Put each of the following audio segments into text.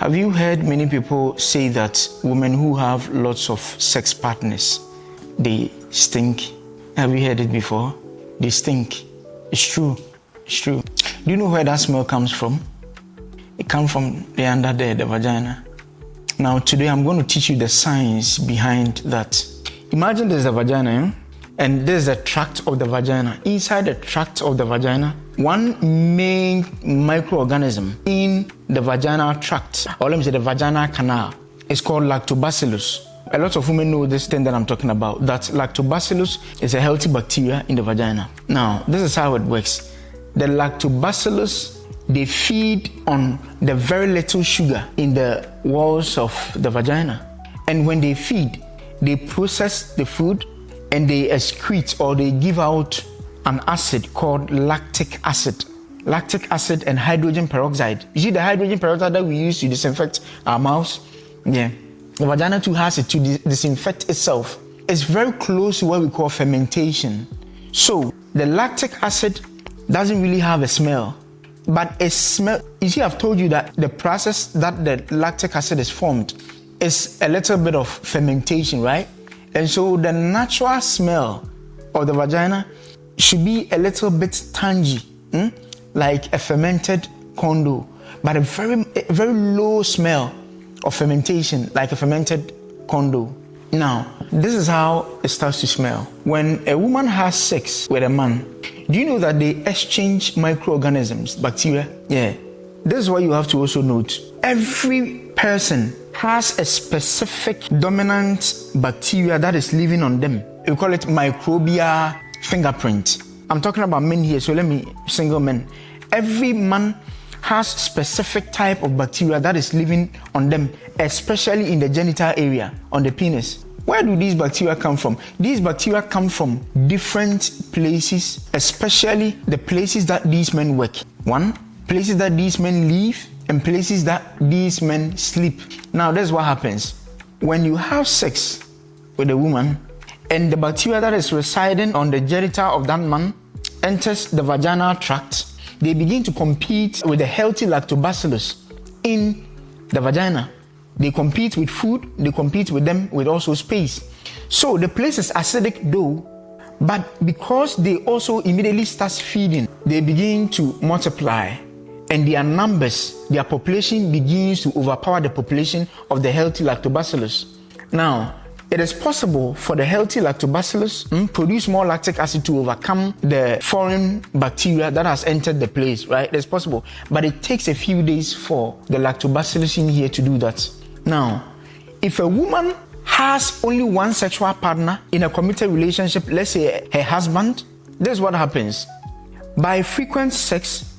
Have you heard many people say that women who have lots of sex partners, they stink? Have you heard it before? They stink. It's true. It's true. Do you know where that smell comes from? It comes from the under there, the vagina. Now today I'm going to teach you the science behind that. Imagine there's a vagina, and there's a tract of the vagina. Inside the tract of the vagina, one main microorganism in the vaginal tract, or let me say the vaginal canal, is called lactobacillus. A lot of women know this thing that I'm talking about, that lactobacillus is a healthy bacteria in the vagina. Now, this is how it works. The lactobacillus, they feed on the very little sugar in the walls of the vagina. And when they feed, they process the food and they excrete, or they give out an acid called lactic acid. Lactic acid and hydrogen peroxide. You see the hydrogen peroxide that we use to disinfect our mouths? Yeah. The vagina too has it to disinfect itself. It's very close to what we call fermentation. So the lactic acid doesn't really have a smell, but a smell. You see, I've told you that the process that the lactic acid is formed is a little bit of fermentation, right? And so the natural smell of the vagina should be a little bit tangy, like a fermented condo, but a very low smell of fermentation, like a fermented condo. Now, this is how it starts to smell. When a woman has sex with a man, do you know that they exchange microorganisms, bacteria? Yeah. This is what you have to also note. Every person has a specific dominant bacteria that is living on them. We call it microbial fingerprint. I'm talking about men here, so let me single men. Every man has specific type of bacteria that is living on them, especially in the genital area, on the penis. Where do these bacteria come from? These bacteria come from different places, especially the places that these men work. One, places that these men live, and places that these men sleep. Now, that's what happens. When you have sex with a woman, and the bacteria that is residing on the genital of that man enters the vaginal tract, they begin to compete with the healthy lactobacillus in the vagina. They compete with food, they compete with them with also space. So the place is acidic though, but because they also immediately start feeding, they begin to multiply, and their numbers, their population begins to overpower the population of the healthy lactobacillus. Now, it is possible for the healthy lactobacillus produce more lactic acid to overcome the foreign bacteria that has entered the place, right? It's possible, but it takes a few days for the lactobacillus in here to do that. Now, if a woman has only one sexual partner in a committed relationship, let's say her husband, this is what happens. By frequent sex,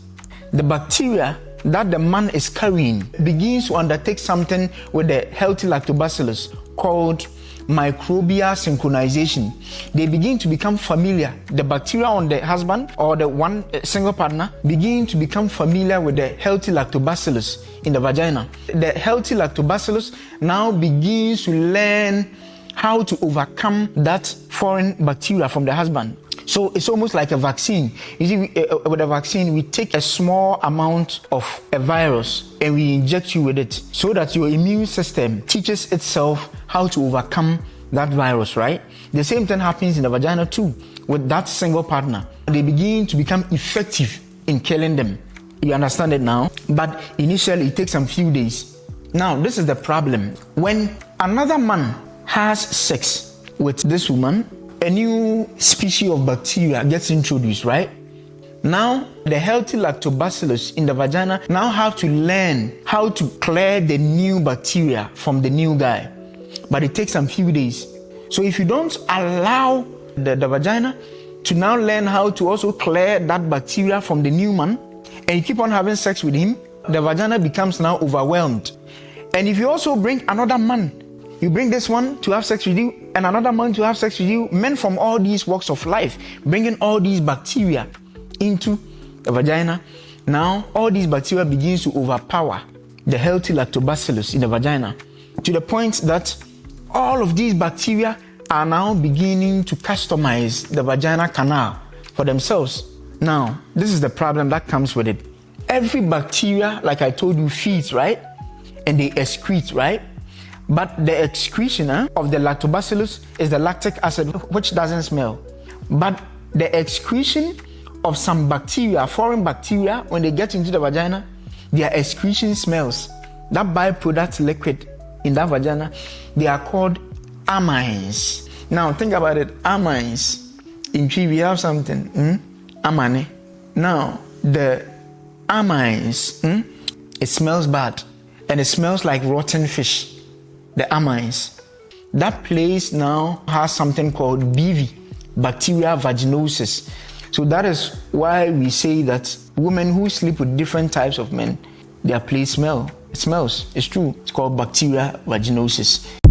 the bacteria that the man is carrying begins to undertake something with the healthy lactobacillus called microbial synchronization. They begin to become familiar. The bacteria on the husband or the one single partner begin to become familiar with the healthy lactobacillus in the vagina. The healthy lactobacillus now begins to learn how to overcome that foreign bacteria from the husband. So it's almost like a vaccine. You see, with a vaccine, we take a small amount of a virus and we inject you with it so that your immune system teaches itself how to overcome that virus, right? The same thing happens in the vagina too with that single partner. They begin to become effective in killing them. You understand it now? But initially, it takes some few days. Now, this is the problem. When another man has sex with this woman, a new species of bacteria gets introduced, right? Now, the healthy lactobacillus in the vagina now have to learn how to clear the new bacteria from the new guy. But it takes some few days. So if you don't allow the vagina to now learn how to also clear that bacteria from the new man, and you keep on having sex with him, the vagina becomes now overwhelmed. And if you also bring another man, you bring this one to have sex with you and another man to have sex with you, men from all these walks of life, bringing all these bacteria into the vagina. Now, all these bacteria begins to overpower the healthy lactobacillus in the vagina to the point that all of these bacteria are now beginning to customize the vaginal canal for themselves. Now, this is the problem that comes with it. Every bacteria, like I told you, feeds, right? and they excrete, right? But the excretion of the lactobacillus is the lactic acid, which doesn't smell. But the excretion of some bacteria, foreign bacteria, when they get into the vagina, their excretion smells. That byproduct liquid in that vagina, they are called amines. Now think about it, amines. In tree we have something, amane. Now the amines, it smells bad, and it smells like rotten fish. The amines. That place now has something called BV, bacteria vaginosis. So that is why we say that women who sleep with different types of men, their place smell. It smells. It's true. It's called bacteria vaginosis.